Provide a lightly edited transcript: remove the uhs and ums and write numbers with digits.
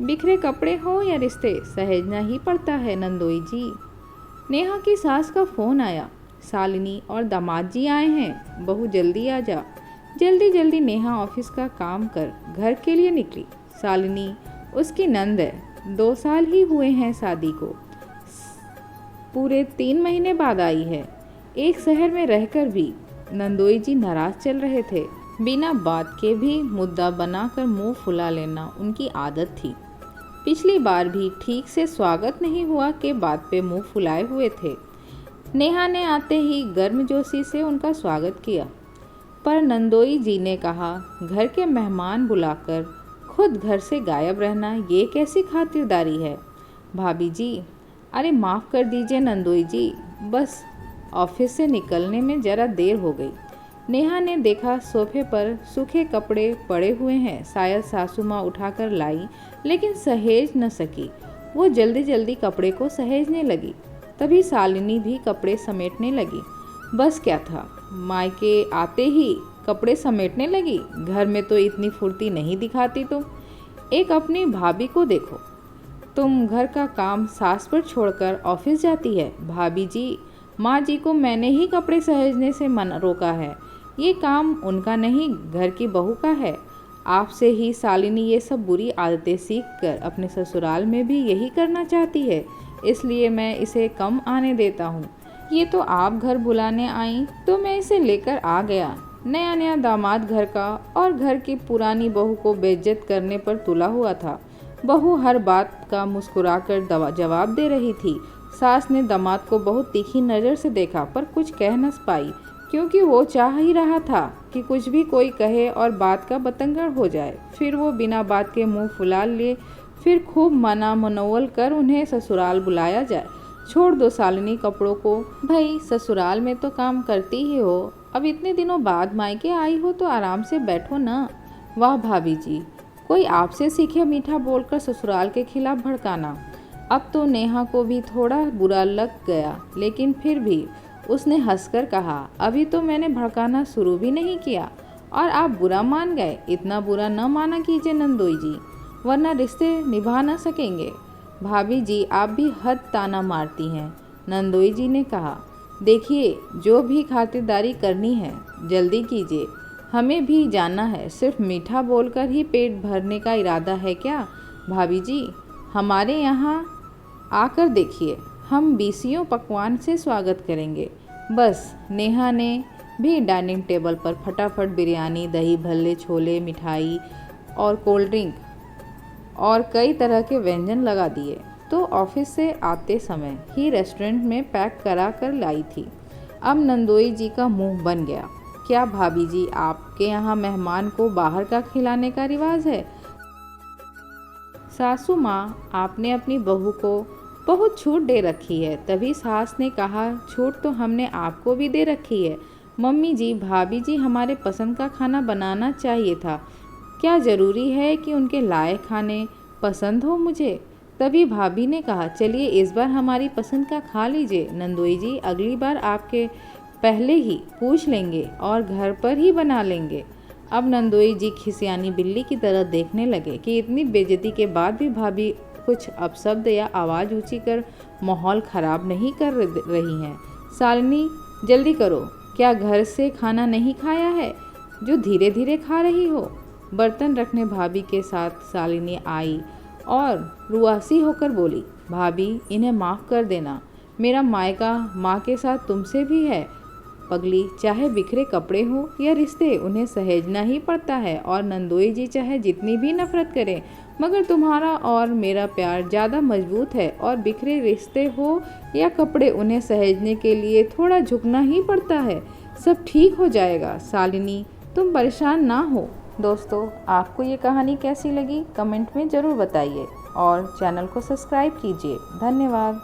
बिखरे कपड़े हो या रिश्ते सहेजना ही पड़ता है नंदोई जी। नेहा की सास का फ़ोन आया। शालिनी और दामाद जी आए हैं, बहू जल्दी आ जा। जल्दी जल्दी नेहा ऑफिस का काम कर घर के लिए निकली। शालिनी उसकी नंद है, 2 साल ही हुए हैं शादी को, पूरे 3 महीने बाद आई है। एक शहर में रहकर भी नंदोई जी नाराज चल रहे थे। बिना बात के भी मुद्दा बनाकर मुंह फुला लेना उनकी आदत थी। पिछली बार भी ठीक से स्वागत नहीं हुआ के बात पे मुंह फुलाए हुए थे। नेहा ने आते ही गर्मजोशी से उनका स्वागत किया, पर नंदोई जी ने कहा, घर के मेहमान बुलाकर खुद घर से गायब रहना ये कैसी खातिरदारी है। भाभी जी, अरे माफ़ कर दीजिए नंदोई जी, बस ऑफिस से निकलने में ज़रा देर हो गई। नेहा ने देखा सोफे पर सूखे कपड़े पड़े हुए हैं, शायद सासू माँ उठाकर लाई, लेकिन सहेज न सकी। वो जल्दी जल्दी कपड़े को सहेजने लगी। तभी शालिनी भी कपड़े समेटने लगी। बस क्या था, मायके आते ही कपड़े समेटने लगी। घर में तो इतनी फुर्ती नहीं दिखाती तुम। एक अपनी भाभी को देखो, तुम घर का काम सास पर छोड़कर ऑफिस जाती है। भाभी जी, माँ जी को मैंने ही कपड़े सहेजने से मना रोका है। ये काम उनका नहीं, घर की बहू का है। आपसे ही शालिनी ये सब बुरी आदतें सीखकर अपने ससुराल में भी यही करना चाहती है, इसलिए मैं इसे कम आने देता हूँ। ये तो आप घर बुलाने आई तो मैं इसे लेकर आ गया। नया नया दामाद घर का और घर की पुरानी बहू को बेइज्जत करने पर तुला हुआ था। बहू हर बात का मुस्कुराकर जवाब दे रही थी। सास ने दामाद को बहुत तीखी नज़र से देखा, पर कुछ कह न पाई, क्योंकि वो चाह ही रहा था कि कुछ भी कोई कहे और बात का बतंगड़ हो जाए। फिर वो बिना बात के मुंह फुला लिए, फिर खूब मना मनोवल कर उन्हें ससुराल बुलाया जाए। छोड़ दो शालिनी कपड़ों को, भाई ससुराल में तो काम करती ही हो, अब इतने दिनों बाद मायके आई हो तो आराम से बैठो ना। वाह भाभी जी, कोई आपसे सीखे मीठा बोलकर ससुराल के खिलाफ भड़काना। अब तो नेहा को भी थोड़ा बुरा लग गया, लेकिन फिर भी उसने हंसकर कहा, अभी तो मैंने भड़काना शुरू भी नहीं किया और आप बुरा मान गए। इतना बुरा न माना कीजिए नंदोई जी, वरना रिश्ते निभा न सकेंगे। भाभी जी, आप भी हद ताना मारती हैं। नंदोई जी ने कहा, देखिए जो भी खातिरदारी करनी है जल्दी कीजिए, हमें भी जाना है। सिर्फ मीठा बोलकर ही पेट भरने का इरादा है क्या? भाभी जी, हमारे यहाँ आकर देखिए, हम 20 पकवान से स्वागत करेंगे। बस नेहा ने भी डाइनिंग टेबल पर फटाफट बिरयानी, दही भल्ले, छोले, मिठाई और कोल्ड ड्रिंक और कई तरह के व्यंजन लगा दिए, तो ऑफिस से आते समय ही रेस्टोरेंट में पैक करा कर लाई थी। अब नंदोई जी का मुंह बन गया। क्या भाभी जी, आपके यहाँ मेहमान को बाहर का खिलाने का रिवाज है? सासू माँ, आपने अपनी बहू को बहुत छूट दे रखी है। तभी सास ने कहा, छूट तो हमने आपको भी दे रखी है। मम्मी जी, भाभी जी, हमारे पसंद का खाना बनाना चाहिए था। क्या ज़रूरी है कि उनके लाए खाने पसंद हो मुझे? तभी भाभी ने कहा, चलिए इस बार हमारी पसंद का खा लीजिए नंदोई जी, अगली बार आपके पहले ही पूछ लेंगे और घर पर ही बना लेंगे। अब नंदोई जी खिसियानी बिल्ली की तरह देखने लगे कि इतनी बेइज्जती के बाद भी भाभी कुछ अपशब्द या आवाज़ ऊंची कर माहौल ख़राब नहीं कर रही हैं। शालिनी, जल्दी करो, क्या घर से खाना नहीं खाया है जो धीरे धीरे खा रही हो? बर्तन रखने भाभी के साथ शालिनी आई और रुआसी होकर बोली, भाभी इन्हें माफ़ कर देना, मेरा मायका माँ के साथ तुमसे भी है। पगली, चाहे बिखरे कपड़े हो या रिश्ते, उन्हें सहेजना ही पड़ता है। और नंदोई जी चाहे जितनी भी नफरत करें, मगर तुम्हारा और मेरा प्यार ज़्यादा मजबूत है, और बिखरे रिश्ते हो या कपड़े, उन्हें सहेजने के लिए थोड़ा झुकना ही पड़ता है। सब ठीक हो जाएगा। शालिनी, तुम परेशान ना हो। दोस्तों, आपको ये कहानी कैसी लगी कमेंट में ज़रूर बताइए और चैनल को सब्सक्राइब कीजिए। धन्यवाद।